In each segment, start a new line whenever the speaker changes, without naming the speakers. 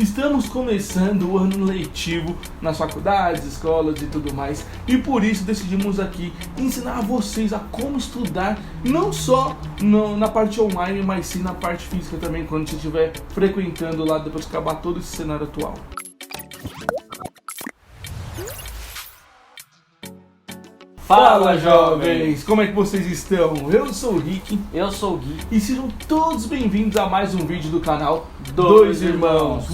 Estamos começando o ano letivo nas faculdades, escolas e tudo mais, e por isso decidimos aqui ensinar vocês a como estudar, não só na parte online, mas sim na parte física também, quando você estiver frequentando lá depois que acabar todo esse cenário atual. Fala, jovens! Como é que vocês estão? Eu sou o Rick.
Eu sou o Gui.
E sejam todos bem-vindos a mais um vídeo do canal Dois Irmãos.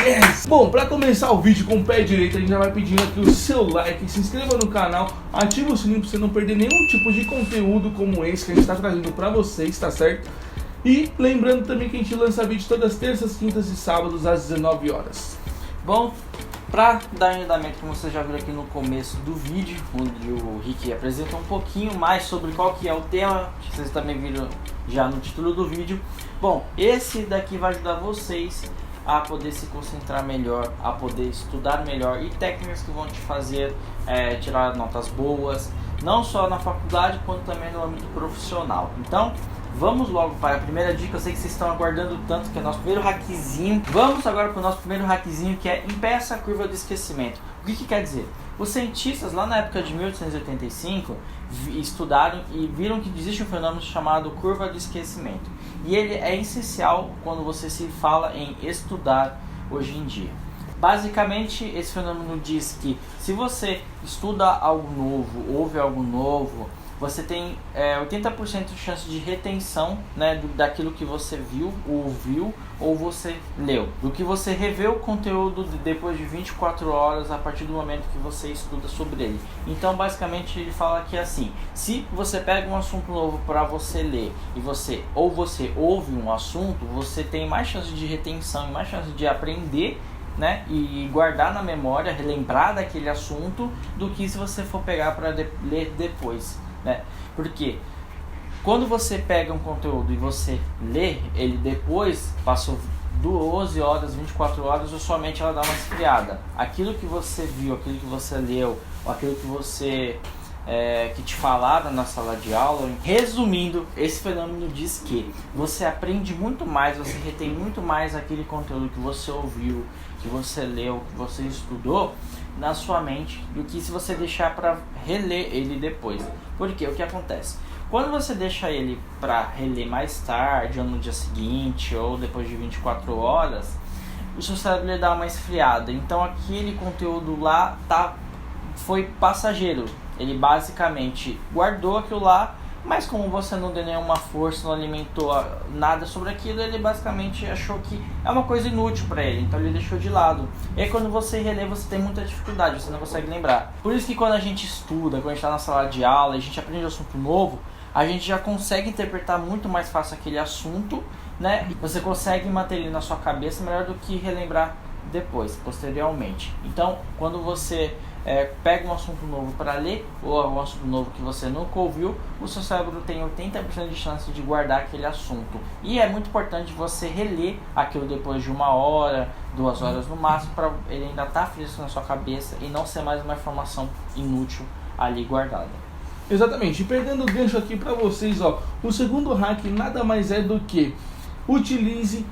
Yes! Bom, para começar o vídeo com o pé direito, a gente já vai pedindo aqui o seu like, se inscreva no canal, ative o sininho para você não perder nenhum tipo de conteúdo como esse que a gente está trazendo para vocês, tá certo? E lembrando também que a gente lança vídeo todas as terças, quintas e sábados às 19 horas.
Bom, para dar andamento, como você já viu aqui no começo do vídeo, onde o Rick apresenta um pouquinho mais sobre qual que é o tema, vocês também viram já no título do vídeo. Bom, esse daqui vai ajudar vocês a poder se concentrar melhor, a poder estudar melhor e técnicas que vão te fazer tirar notas boas, não só na faculdade, quanto também no âmbito profissional. Então, vamos logo para a primeira dica. Eu sei que vocês estão aguardando tanto, que é o nosso primeiro hackzinho. Vamos agora para o nosso primeiro hackzinho, que é impeça a curva de esquecimento. O que quer dizer? Os cientistas lá na época de 1885 estudaram e viram que existe um fenômeno chamado curva de esquecimento. E ele é essencial quando você se fala em estudar hoje em dia. Basicamente, esse fenômeno diz que se você estuda algo novo, ouve algo novo, você tem 80% de chance de retenção, né, daquilo que você viu, ouviu ou você leu. Do que você revê o conteúdo depois de 24 horas a partir do momento que você estuda sobre ele. Então, basicamente, ele fala que assim, se você pega um assunto novo para você ler e você ouve um assunto, você tem mais chance de retenção e mais chance de aprender, né, e guardar na memória, relembrar daquele assunto, do que se você for pegar para ler depois. Porque quando você pega um conteúdo e você lê ele depois, passou 12 horas, 24 horas, ou somente ela dá uma esfriada. Aquilo que você viu, aquilo que você leu, ou aquilo que você que te falaram na sala de aula. Resumindo, esse fenômeno diz que você aprende muito mais, você retém muito mais aquele conteúdo que você ouviu, que você leu, que você estudou na sua mente, do que se você deixar para reler ele depois. Porque o que acontece? Quando você deixa ele para reler mais tarde, ou no dia seguinte, ou depois de 24 horas, o seu cérebro ele dá uma esfriada. Então aquele conteúdo lá foi passageiro. Ele basicamente guardou aquilo lá, mas como você não deu nenhuma força, não alimentou nada sobre aquilo, ele basicamente achou que é uma coisa inútil para ele, então ele deixou de lado. E aí quando você relê, você tem muita dificuldade, você não consegue lembrar. Por isso que quando a gente estuda, quando a gente está na sala de aula, a gente aprende um assunto novo, a gente já consegue interpretar muito mais fácil aquele assunto, né? Você consegue manter ele na sua cabeça melhor do que relembrar depois, posteriormente. Então, quando você pega um assunto novo para ler, ou um assunto novo que você nunca ouviu, o seu cérebro tem 80% de chance de guardar aquele assunto. E é muito importante você reler aquilo depois de 1 hora, 2 horas no máximo, para ele ainda estar fresco na sua cabeça e não ser mais uma informação inútil ali guardada.
Exatamente, e perdendo o gancho aqui para vocês, ó, o segundo hack nada mais é do que utilize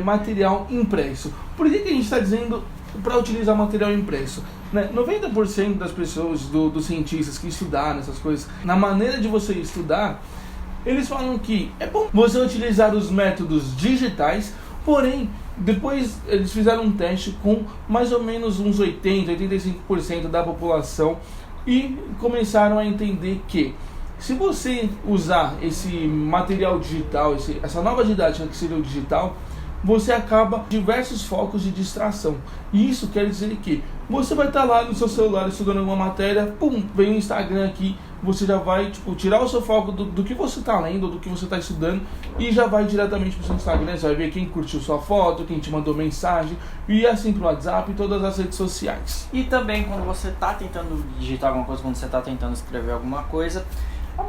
material impresso. Por que a gente está dizendo para utilizar material impresso? 90% das pessoas, dos cientistas que estudaram essas coisas, na maneira de você estudar, eles falam que é bom você utilizar os métodos digitais, porém, depois eles fizeram um teste com mais ou menos uns 85% da população e começaram a entender que se você usar esse material digital, essa nova didática que seria o digital, você acaba diversos focos de distração. E isso quer dizer que você vai estar lá no seu celular estudando alguma matéria, pum, vem o Instagram aqui, você já vai tirar o seu foco do que você está lendo, do que você está estudando, e já vai diretamente para o seu Instagram. Você vai ver quem curtiu sua foto, quem te mandou mensagem, e assim para o WhatsApp e todas as redes sociais.
E também quando você está tentando digitar alguma coisa, quando você está tentando escrever alguma coisa, há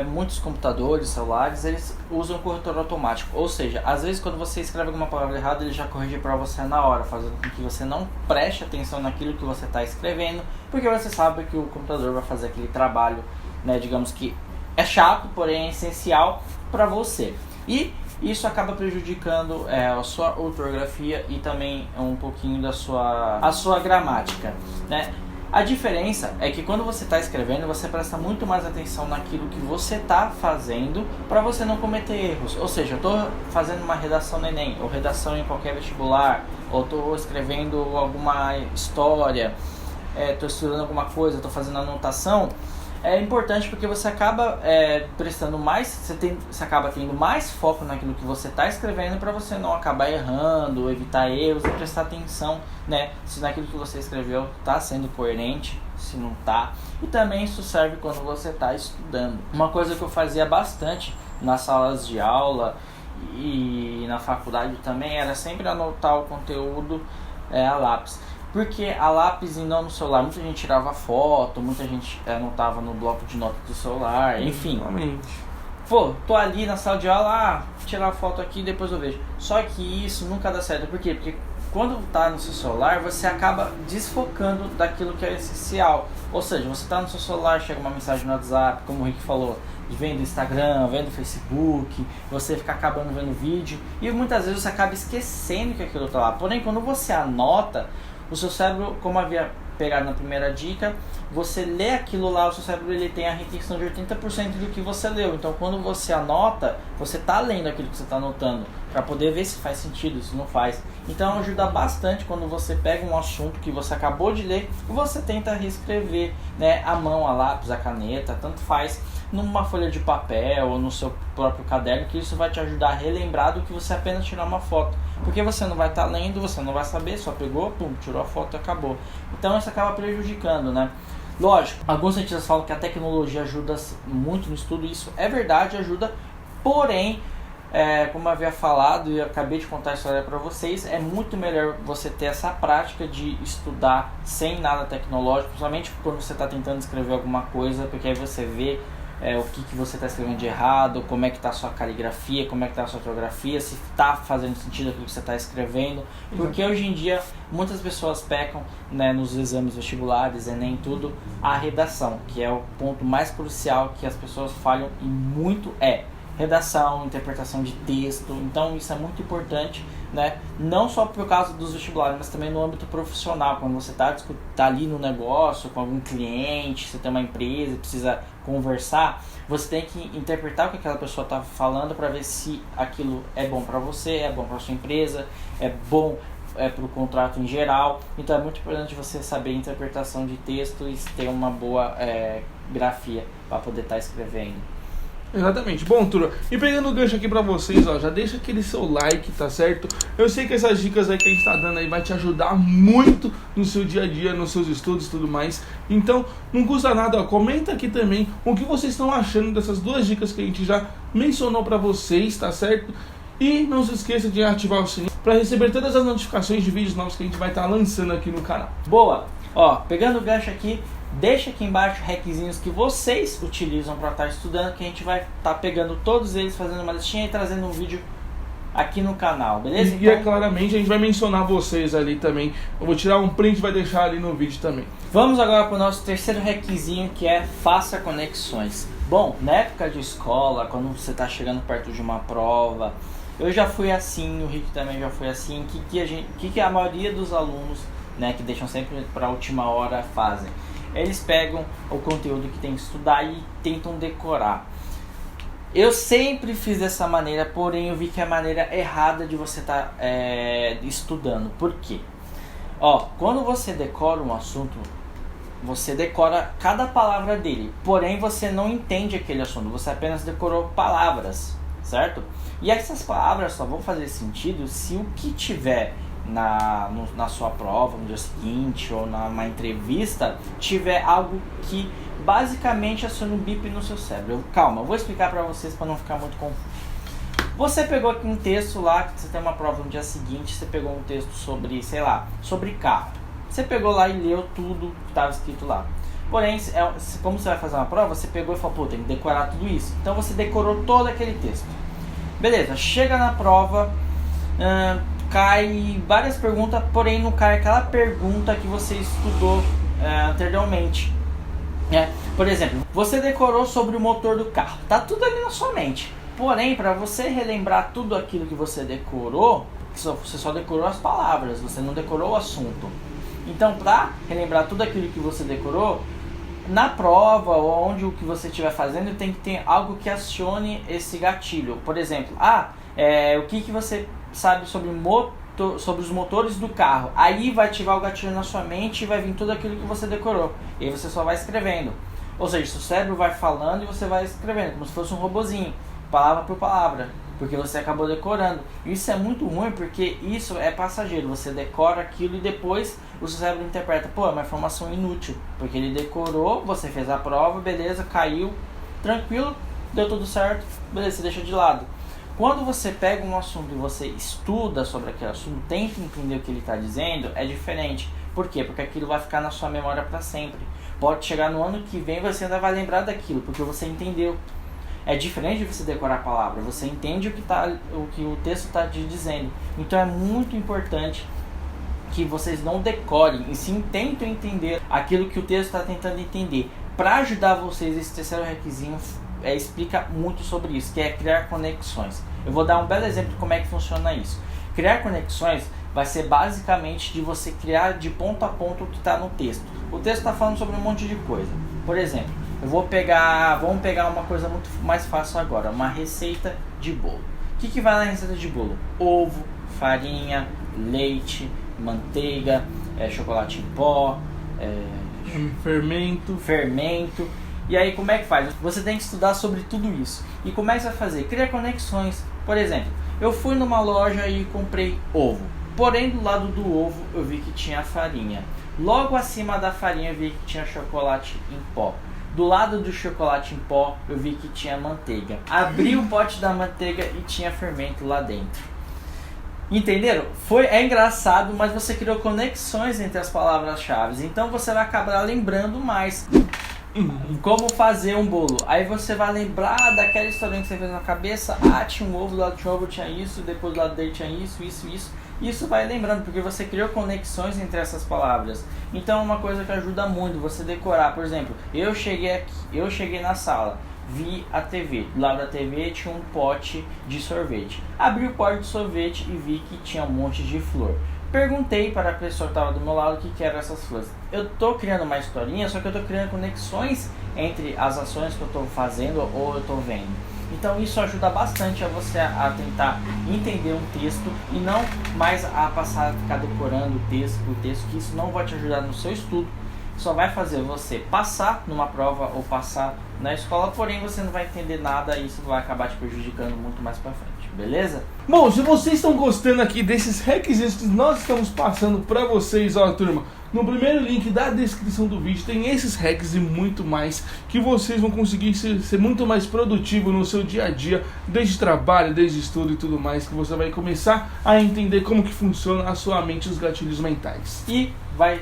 muitos computadores, celulares, eles usam corretor automático. Ou seja, às vezes quando você escreve alguma palavra errada, ele já corrige para você na hora, fazendo com que você não preste atenção naquilo que você está escrevendo, porque você sabe que o computador vai fazer aquele trabalho, né, digamos que é chato, porém é essencial para você. E Isso acaba prejudicando a sua ortografia e também um pouquinho a sua gramática, né? A diferença é que quando você está escrevendo, você presta muito mais atenção naquilo que você está fazendo para você não cometer erros. Ou seja, eu estou fazendo uma redação no Enem, ou redação em qualquer vestibular, ou estou escrevendo alguma história, estou estudando alguma coisa, estou fazendo anotação. É importante porque você acaba prestando mais, você acaba tendo mais foco naquilo que você está escrevendo para você não acabar errando, evitar erros e prestar atenção, né, se naquilo que você escreveu está sendo coerente, se não está. E também isso serve quando você está estudando. Uma coisa que eu fazia bastante nas salas de aula e na faculdade também era sempre anotar o conteúdo a lápis. Porque a lápis e não no celular, muita gente tirava foto, muita gente anotava no bloco de notas do celular, enfim.
Realmente.
Pô, tô ali na sala de aula, tirar a foto aqui e depois eu vejo. Só que isso nunca dá certo. Por quê? Porque quando tá no seu celular, você acaba desfocando daquilo que é essencial. Ou seja, você tá no seu celular, chega uma mensagem no WhatsApp, como o Rick falou, vendo Instagram, vendo Facebook, você fica acabando vendo vídeo e muitas vezes você acaba esquecendo que aquilo tá lá. Porém, quando você anota, o seu cérebro, como havia pegado na primeira dica, você lê aquilo lá, o seu cérebro ele tem a retenção de 80% do que você leu. Então quando você anota, você está lendo aquilo que você está anotando, para poder ver se faz sentido, se não faz. Então ajuda bastante quando você pega um assunto que você acabou de ler e você tenta reescrever, né, a mão, a lápis, a caneta, tanto faz, numa folha de papel ou no seu próprio caderno, que isso vai te ajudar a relembrar do que você apenas tirar uma foto. Porque você não vai estar lendo, você não vai saber, só pegou, pum, tirou a foto e acabou. Então isso acaba prejudicando, né? Lógico, alguns cientistas falam que a tecnologia ajuda muito no estudo, isso é verdade, ajuda, porém, como eu havia falado e eu acabei de contar a história para vocês, é muito melhor você ter essa prática de estudar sem nada tecnológico, principalmente quando você está tentando escrever alguma coisa, porque aí você vê o que você está escrevendo de errado, como é que está a sua caligrafia, como é que está a sua ortografia, se está fazendo sentido aquilo que você está escrevendo, porque hoje em dia muitas pessoas pecam, né, nos exames vestibulares, Enem, tudo, a redação, que é o ponto mais crucial que as pessoas falham e muito redação, interpretação de texto. Então isso é muito importante, né? Não só por causa dos vestibulares, mas também no âmbito profissional, quando você tá ali no negócio com algum cliente, você tem uma empresa, precisa conversar, você tem que interpretar o que aquela pessoa está falando para ver se aquilo é bom para você, é bom para sua empresa, é bom para o contrato em geral. Então é muito importante você saber a interpretação de texto e ter uma boa grafia para poder estar escrevendo.
Exatamente. Bom, turma, e pegando o gancho aqui pra vocês, ó, já deixa aquele seu like, tá certo? Eu sei que essas dicas aí que a gente tá dando aí vai te ajudar muito no seu dia a dia, nos seus estudos e tudo mais. Então, não custa nada, ó, comenta aqui também o que vocês estão achando dessas duas dicas que a gente já mencionou pra vocês, tá certo? E não se esqueça de ativar o sininho pra receber todas as notificações de vídeos novos que a gente vai estar lançando aqui no canal.
Boa! Ó, pegando o gancho aqui, deixa aqui embaixo hackzinhos que vocês utilizam para estar estudando, que a gente vai estar pegando todos eles, fazendo uma listinha e trazendo um vídeo aqui no canal, beleza?
E claramente a gente vai mencionar vocês ali também. Eu vou tirar um print e vai deixar ali no vídeo também.
Vamos agora para o nosso terceiro hackzinho, que é faça conexões. Bom, na época de escola, quando você está chegando perto de uma prova, eu já fui assim, o Rick também já foi assim, que a maioria dos alunos, né, que deixam sempre para a última hora fazem? Eles pegam o conteúdo que tem que estudar e tentam decorar. Eu sempre fiz dessa maneira, porém eu vi que é a maneira errada de você estar estudando. Por quê? Ó, quando você decora um assunto, você decora cada palavra dele, porém você não entende aquele assunto, você apenas decorou palavras, certo? E essas palavras só vão fazer sentido se o que tiver na sua prova no dia seguinte ou numa entrevista tiver algo que basicamente aciona um bip no seu cérebro. Calma, eu vou explicar para vocês para não ficar muito confuso. Você pegou aqui um texto lá, que você tem uma prova no dia seguinte, você pegou um texto sobre, sei lá, sobre carro. Você pegou lá e leu tudo que estava escrito lá. Porém, como você vai fazer uma prova, você pegou e falou, pô, tem que decorar tudo isso. Então você decorou todo aquele texto. Beleza, chega na prova, cai várias perguntas, porém não cai aquela pergunta que você estudou anteriormente. Por exemplo, você decorou sobre o motor do carro, tá tudo ali na sua mente, Porém, para você relembrar tudo aquilo que você decorou, você só decorou as palavras, você não decorou o assunto. Então, para relembrar tudo aquilo que você decorou, na prova ou onde o que você estiver fazendo, tem que ter algo que acione esse gatilho. Por exemplo, o que você sabe sobre os motores do carro? Aí vai ativar o gatilho na sua mente e vai vir tudo aquilo que você decorou. E aí você só vai escrevendo. Ou seja, seu cérebro vai falando e você vai escrevendo, como se fosse um robozinho, palavra por palavra, porque você acabou decorando. Isso é muito ruim, porque isso é passageiro. Você decora aquilo e depois o seu cérebro interpreta, pô, é uma informação inútil, porque ele decorou, você fez a prova, beleza, caiu, tranquilo, deu tudo certo, beleza, você deixa de lado. Quando você pega um assunto e você estuda sobre aquele assunto, tenta entender o que ele está dizendo, é diferente. Por quê? Porque aquilo vai ficar na sua memória para sempre. Pode chegar no ano que vem, você ainda vai lembrar daquilo, porque você entendeu. É diferente de você decorar a palavra, você entende o que o texto está te dizendo. Então é muito importante que vocês não decorem, e sim tentem entender aquilo que o texto está tentando entender. Para ajudar vocês, esse terceiro requisito explica muito sobre isso, que é criar conexões. Eu vou dar um belo exemplo de como é que funciona isso. Criar conexões vai ser basicamente de você criar de ponto a ponto o que está no texto. O texto está falando sobre um monte de coisa. Por exemplo, vamos pegar uma coisa muito mais fácil agora, uma receita de bolo. O que vai na receita de bolo? Ovo, farinha, leite, manteiga, chocolate em pó, fermento. E aí como é que faz? Você tem que estudar sobre tudo isso. E como é que você vai fazer? Cria conexões. Por exemplo, eu fui numa loja e comprei ovo. Porém, do lado do ovo eu vi que tinha farinha. Logo acima da farinha eu vi que tinha chocolate em pó. Do lado do chocolate em pó eu vi que tinha manteiga. Abri o pote da manteiga e tinha fermento lá dentro. Entenderam? É engraçado, mas você criou conexões entre as palavras-chave. Então você vai acabar lembrando mais. Como fazer um bolo. Aí você vai lembrar daquela historinha que você fez na cabeça. Tinha um ovo, do lado de um ovo tinha isso, depois do lado dele tinha isso. Isso vai lembrando, porque você criou conexões entre essas palavras. Então é uma coisa que ajuda muito você decorar. Por exemplo, eu cheguei na sala, vi a TV. Do lado da TV tinha um pote de sorvete. Abri o pote de sorvete e vi que tinha um monte de flor. Perguntei para a pessoa que estava do meu lado o que eram essas flores. Eu estou criando uma historinha, só que eu estou criando conexões entre as ações que eu estou fazendo ou eu estou vendo. Então isso ajuda bastante a você a tentar entender um texto e não mais a passar a ficar decorando o texto por texto, que isso não vai te ajudar no seu estudo. Só vai fazer você passar numa prova ou passar na escola, porém você não vai entender nada e isso vai acabar te prejudicando muito mais pra frente, beleza?
Bom, se vocês estão gostando aqui desses requisitos que nós estamos passando pra vocês, ó turma, no primeiro link da descrição do vídeo tem esses hacks e muito mais que vocês vão conseguir ser muito mais produtivo no seu dia a dia, desde trabalho, desde estudo e tudo mais, que você vai começar a entender como que funciona a sua mente e os gatilhos mentais.
E vai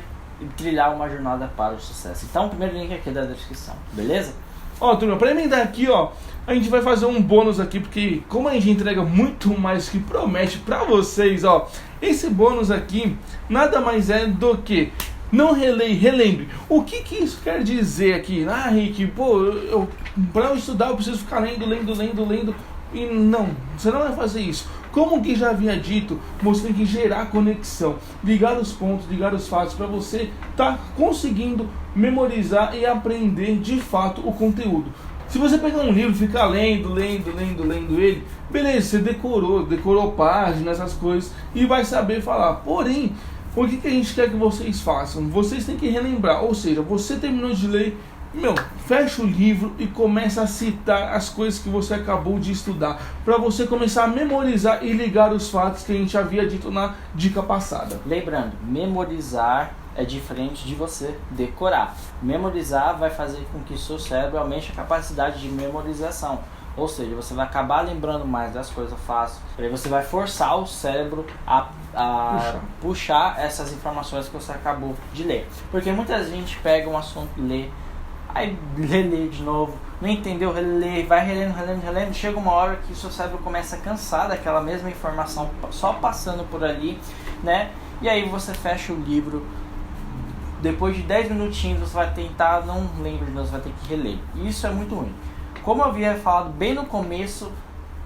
trilhar uma jornada para o sucesso. Então o primeiro link aqui da descrição, beleza?
Ó, turma, pra emendar aqui, ó, a gente vai fazer um bônus aqui, porque como a gente entrega muito mais que promete pra vocês, ó, esse bônus aqui nada mais é do que não relembre. O que isso quer dizer aqui? Rick, pô, pra eu estudar eu preciso ficar lendo. E não, você não vai fazer isso. Como que já havia dito, você tem que gerar conexão, ligar os pontos, ligar os fatos, para você estar conseguindo memorizar e aprender de fato o conteúdo. Se você pegar um livro e ficar lendo ele, beleza, você decorou páginas, essas coisas, e vai saber falar. Porém, o que a gente quer que vocês façam? Vocês têm que relembrar, ou seja, você terminou de ler, fecha o livro e começa a citar as coisas que você acabou de estudar, para você começar a memorizar e ligar os fatos que a gente havia dito na dica passada.
Lembrando, memorizar é diferente de você decorar. Memorizar vai fazer com que seu cérebro aumente a capacidade de memorização. Ou seja, você vai acabar lembrando mais das coisas fáceis. Aí você vai forçar o cérebro a puxar essas informações que você acabou de ler. Porque muita gente pega um assunto e lê, aí relê de novo, não entendeu, relê, vai relendo, chega uma hora que o seu cérebro começa a cansar daquela mesma informação só passando por ali, né? E aí você fecha o livro, depois de 10 minutinhos você vai tentar, não lembra de novo, você vai ter que reler. E isso é muito ruim. Como eu havia falado bem no começo,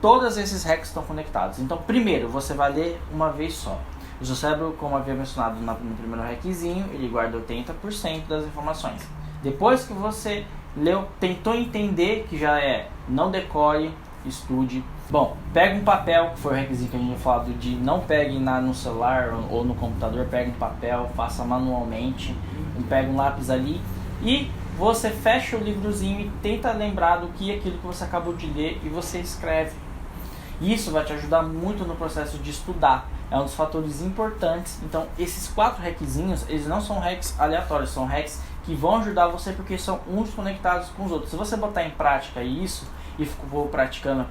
todos esses hacks estão conectados. Então, primeiro, você vai ler uma vez só. O seu cérebro, como havia mencionado no primeiro hackzinho, ele guarda 80% das informações. Depois que você leu, tentou entender, que já é, não decore, estude. Bom, pega um papel, que foi o hackzinho que a gente tinha falado de não pegue no celular ou no computador, pega um papel, faça manualmente, pega um lápis ali e você fecha o livrozinho e tenta lembrar do que é aquilo que você acabou de ler e você escreve. Isso vai te ajudar muito no processo de estudar. É um dos fatores importantes. Então, esses 4 hackzinhos, eles não são hacks aleatórios, são hacks que vão ajudar você porque são uns conectados com os outros. Se você botar em prática isso e for praticando,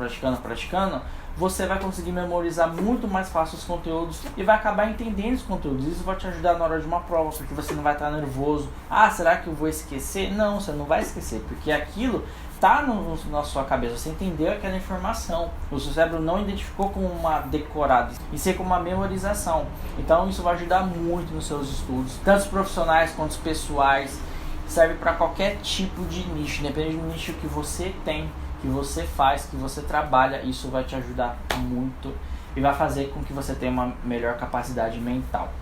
você vai conseguir memorizar muito mais fácil os conteúdos e vai acabar entendendo os conteúdos. Isso vai te ajudar na hora de uma prova, porque você não vai estar nervoso. Ah, será que eu vou esquecer? Não, você não vai esquecer, porque aquilo está na sua cabeça, você entendeu aquela informação. O seu cérebro não identificou como uma decorada, e sim como uma memorização. Então isso vai ajudar muito nos seus estudos, tanto os profissionais quanto os pessoais. Serve para qualquer tipo de nicho, independente do nicho que você tem, que você faz, que você trabalha. Isso vai te ajudar muito e vai fazer com que você tenha uma melhor capacidade mental.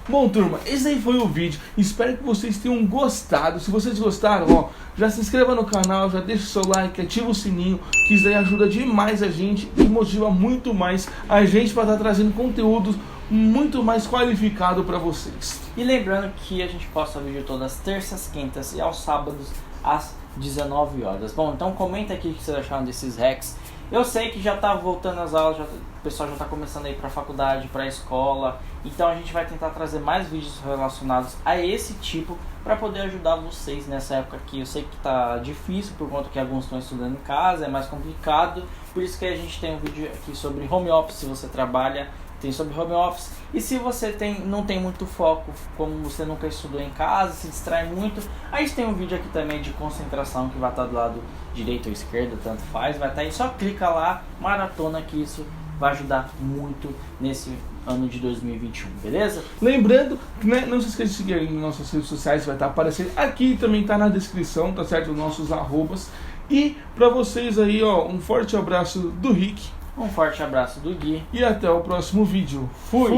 Bom, turma, esse aí foi o vídeo. Espero que vocês tenham gostado. Se vocês gostaram, ó, já se inscreva no canal, já deixa o seu like, ativa o sininho, que isso aí ajuda demais a gente e motiva muito mais a gente para estar trazendo conteúdos muito mais qualificado para vocês.
E lembrando que a gente posta vídeo todas as terças, quintas e aos sábados às 19 horas. Bom, então comenta aqui o que vocês acharam desses hacks. Eu sei que já está voltando às aulas, o pessoal já está começando a ir para a faculdade, para a escola. Então a gente vai tentar trazer mais vídeos relacionados a esse tipo para poder ajudar vocês nessa época aqui. Eu sei que está difícil por conta que alguns estão estudando em casa, é mais complicado. Por isso que a gente tem um vídeo aqui sobre home office, se você trabalha, tem sobre home office. E se você não tem muito foco, como você nunca estudou em casa, se distrai muito, a gente tem um vídeo aqui também de concentração que vai estar do lado direito ou esquerdo, tanto faz, vai estar aí, só clica lá, maratona, que isso vai ajudar muito nesse ano de 2021, beleza?
Lembrando, né, não se esqueça de seguir aí nas nossas redes sociais, vai estar aparecendo aqui, também está na descrição, tá certo? Os nossos arrobas. E para vocês aí, ó, um forte abraço do Rick.
Um forte abraço do Gui.
E até o próximo vídeo. Fui!